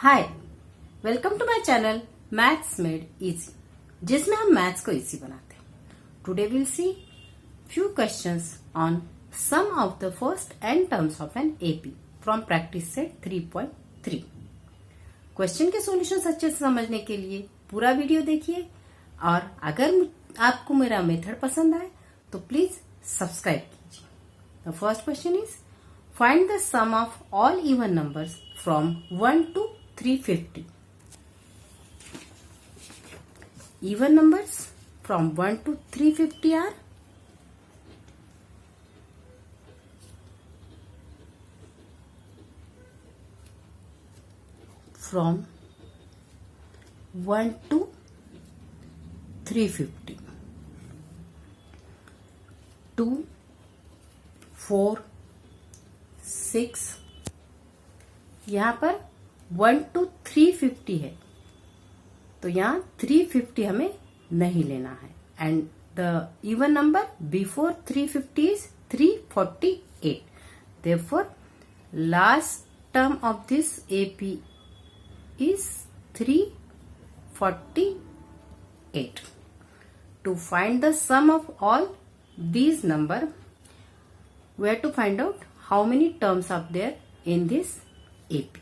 Hi, welcome to my channel maths made easy, जिसमें हम maths को इजी बनाते हैं। Today will see few questions on sum of the first n terms of an AP from practice set 3.3। Question के solutions अच्छे से समझने के लिए पूरा वीडियो देखिए, और अगर आपको मेरा मेथड पसंद आए तो प्लीज सब्सक्राइब कीजिए। The first question is find the sum of all even numbers from 1 to 350. Even numbers from 1 to 350 are from 1 to 350. 2, 4, 6, यहाँ पर 1 to 350 है, तो यहाँ 350 हमें नहीं लेना है। And the even number before 350 is 348। Therefore last term of this AP is 348। To find the sum of all these number, we have to find out how many terms are there in this AP.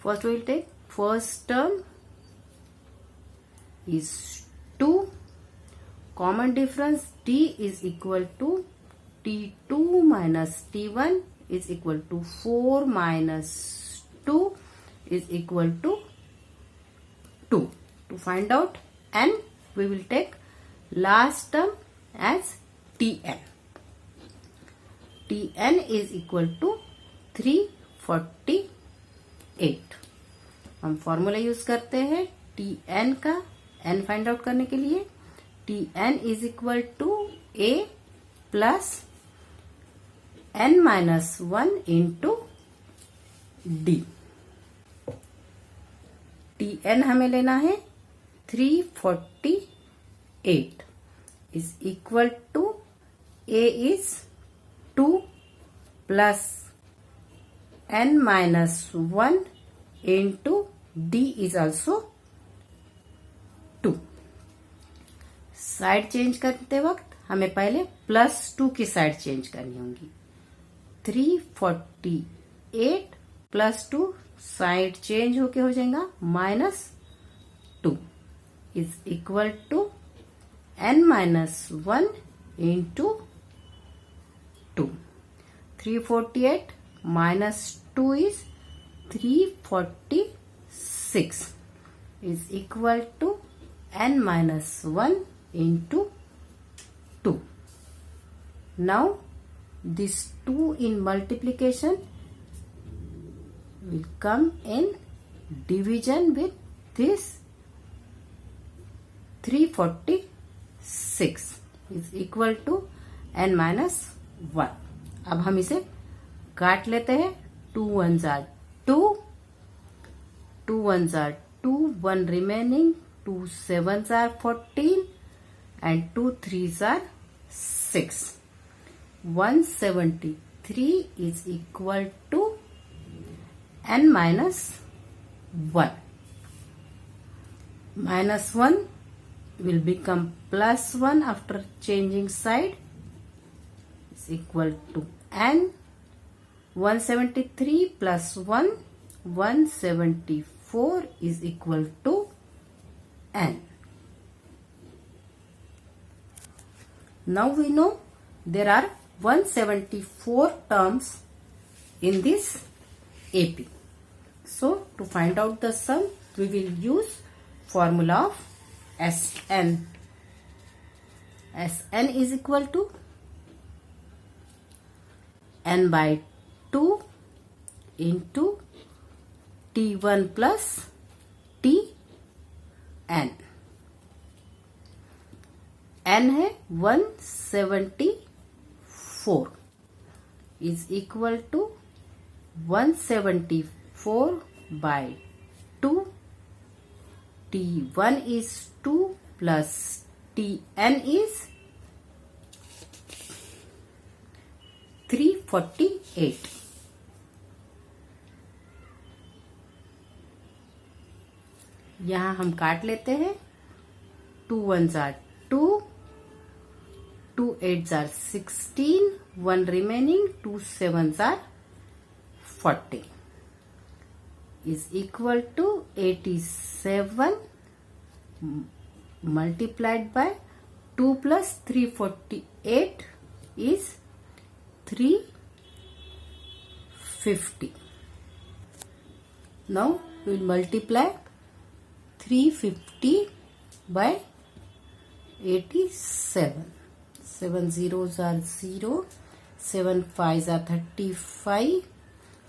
First we will take first term is 2. Common difference t is equal to t2 minus t1 is equal to 4 minus 2 is equal to 2. To find out n, we will take last term as tn. tn is equal to 348. हम formula use करते हैं tn का n find out करने के लिए। tn is equal to a plus n minus 1 into D. tn हमें लेना है 348 is equal to a is 2 plus n minus 1 into d is also 2। Side change करते वक्त हमें पहले +2 की साइड चेंज करनी होगी। 348 +2 साइड चेंज होके हो जाएगा -2 is equal to n minus 1 into 2. 348 minus 2 is 346 is equal to n minus 1 into 2. Now this 2 in multiplication will come in division with this 346 is equal to n minus 1। अब हम इसे काट लेते हैं। 2 1s are 2, 2 1s are 2, 1 remaining, 2 7s are 14 and 2 3s are 6। 173 is equal to n minus 1। minus 1 will become +1 after changing side is equal to n। 173 plus 1, 174 is equal to n। Now we know there are 174 terms in this AP. So to find out the sum, we will use formula of Sn. Sn is equal to n by 2 into t1 plus tn। n है 174 is equal to 174 by 2। t1 is 2 plus tn is 348। यहाँ हम काट लेते हैं. 2 1s are 2, 2 8s are 16, 1 remaining, 2 7s are 40 is equal to 87 multiplied by 2 plus 348 is 350. Now we will multiply 350 by 87. 7 zeros are 0, 7 5s are 35,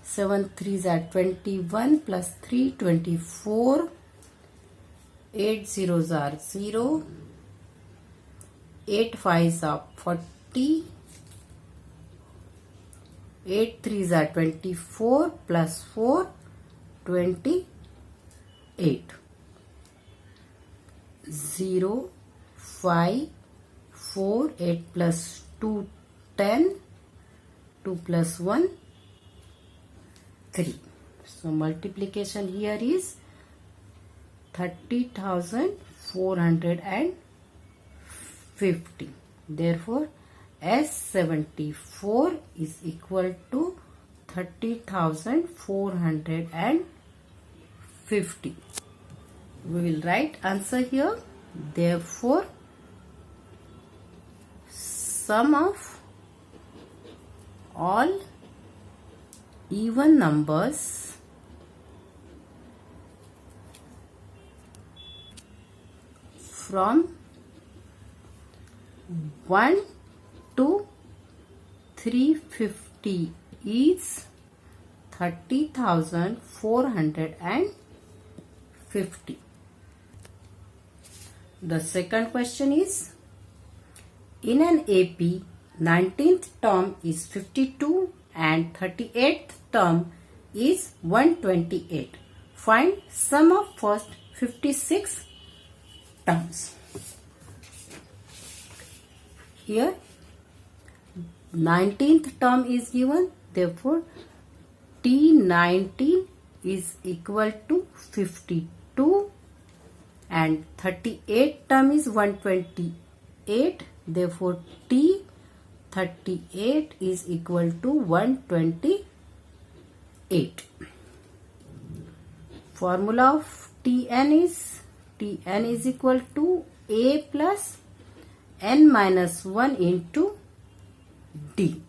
7 3s are 21 plus 3 24, 8 zeros are 0, 8 5s are 40, 8 3s are 24 plus 4 28, 0 5 4, 8 plus 2 10, 2 plus 1 3. So multiplication here is 30,450. Therefore S74 is equal to 30,450. We will write answer here. Therefore sum of all even numbers from 1 to 350 is 30,450. The second question is, in an AP, 19th term is 52 and 38th term is 128. Find sum of first 56 terms. Here 19th term is given, therefore T19 is equal to 52 and 38th term is 128, therefore T38 is equal to 128. Formula of Tn is equal to A plus n minus 1 into D.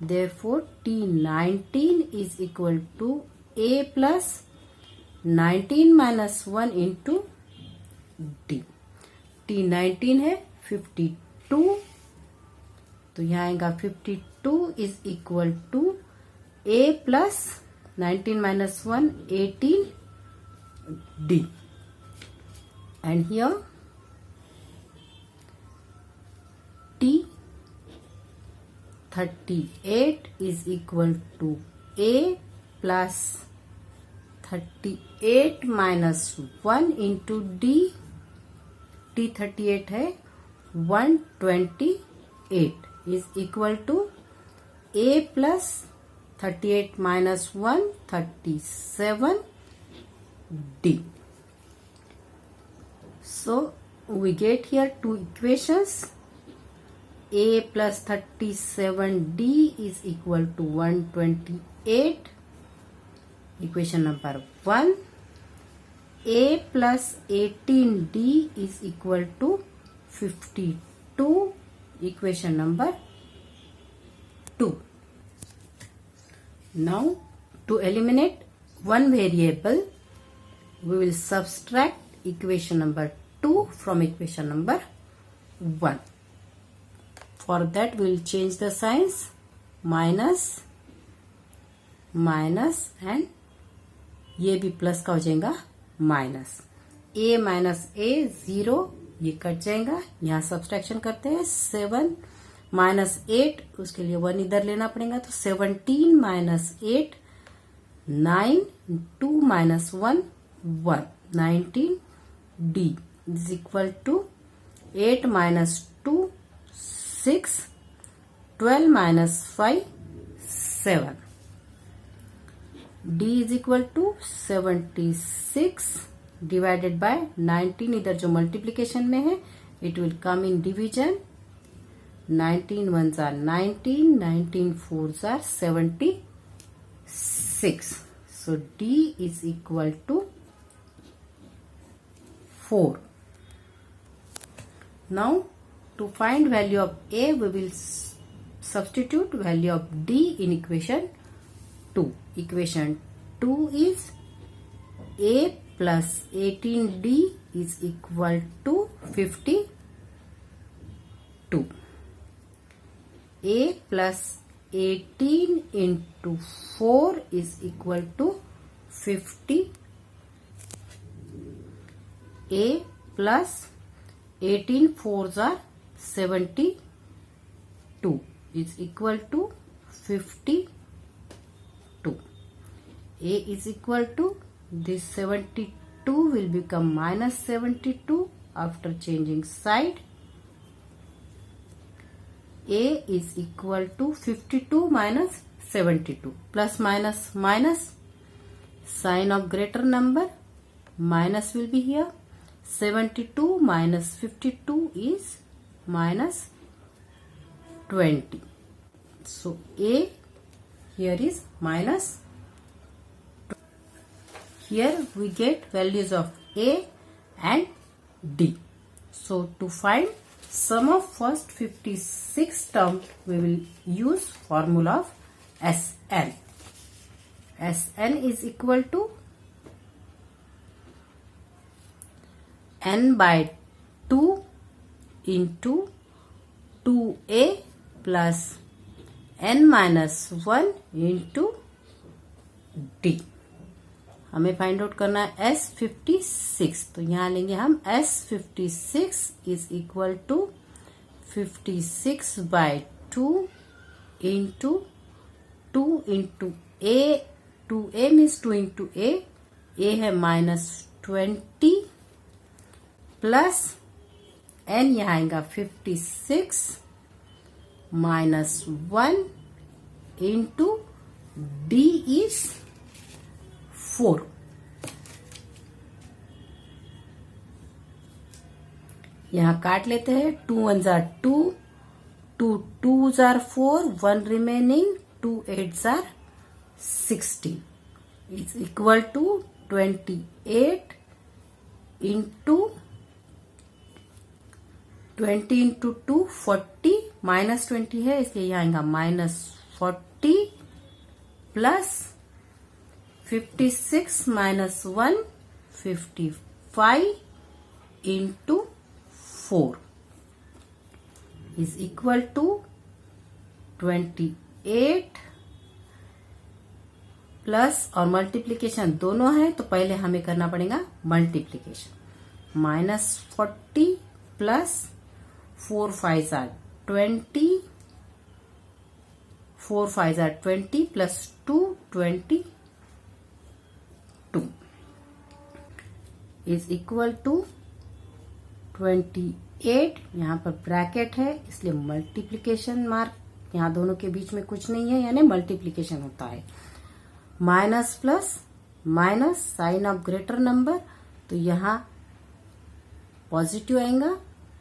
Therefore T19 is equal to A plus 19 minus 1 into D. T19 है 52, तो यहाँ आएगा 52 is equal to A plus 19 minus 1 18 D. And here T38 is equal to A plus 38 minus 1 into D. T38 है 128 is equal to A plus 38 minus 1 37 D. So we get here two equations. A plus 37D is equal to 128. Equation number 1. A plus 18D is equal to 52. Equation number 2. Now to eliminate one variable, we will subtract equation number 2 from equation number 1. For that we will change the signs, minus and ये भी plus का हो जाएगा minus. A minus A 0, ये cut जाएगा. यहाँ subtraction करते हैं. 7 माइनस 8, उसके लिए 1 इधर लेना पड़ेगा, तो 17 minus 8 9, 2 minus 1 1, 19 D is equal to 8 minus 2 6, 12 minus 5 7. D is equal to 76 divided by 19, इधर जो मल्टीप्लीकेशन में है it will come in division. 19 ones are 19, 19 fours are 76. So D is equal to 4. Now to find value of A, we will substitute value of D in equation 2. Equation 2 is A plus 18D is equal to 52. A plus 18 into 4 is equal to 50. A plus 18 fours are 72 is equal to 52. A is equal to, this 72 will become minus 72 after changing side. A is equal to 52 minus 72. Plus minus minus. Sign of greater number. Minus will be here. 72 minus 52 is minus 20. So A here is minus 20. Here we get values of A and D. So to find sum of first 56 term, we will use formula of Sn. Sn is equal to n by 2 into 2a plus n minus 1 into d. हमें find out करना है S56. तो यहाँ लेंगे हम S56 is equal to 56 by 2 into 2 into a. 2a means 2 into a है -20 plus n यहाँ आएगा 56 -1 इंटू d इज 4. यहां काट लेते हैं. 2 1s are 2, 2 2s are 4, 1 remaining, 2 8s are 16 is equal to 28 into 20 into 2 40 minus 20 है इसलिए यहाँ आएगा -40 plus 56 minus 1 55 into 4 is equal to 28 plus और मल्टीप्लीकेशन दोनों है तो पहले हमें करना पड़ेगा multiplication. -40 plus 4 5s are 20, 4 5s are 20 plus 2 22 is equal to 28. यहाँ पर ब्रैकेट है इसलिए मल्टीप्लीकेशन मार्क, यहाँ दोनों के बीच में कुछ नहीं है यानी मल्टीप्लीकेशन होता है. Minus plus minus sign of greater number तो यहाँ पॉजिटिव आएगा.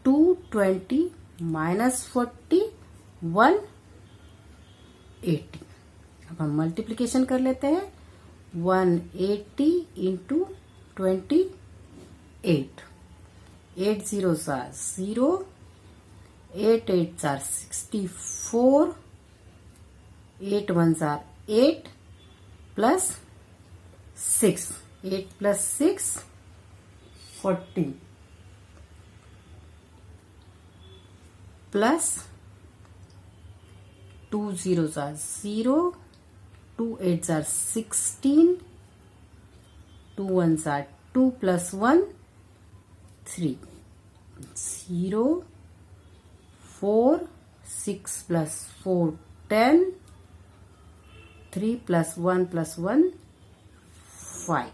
220 minus 40 180. अब हम मल्टीप्लीकेशन कर लेते हैं. 180 into 28. 8 zeros are 0, 8 8s are 64, 8 1s are 8 plus 6. 8 plus 6 40 plus 2 zeros are 0, 2 8s are 16, 2 1s are 2 plus 1 3, 0 4 6 plus 4 10, 3 plus 1 plus 1 5.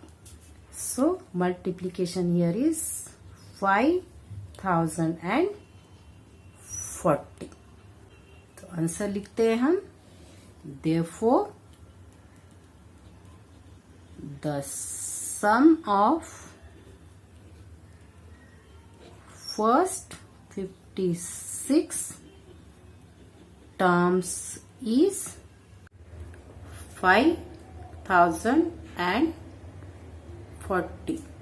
So multiplication here is 5040. तो answer लिखते हैं हम. Therefore the sum of first 56 terms is 5040.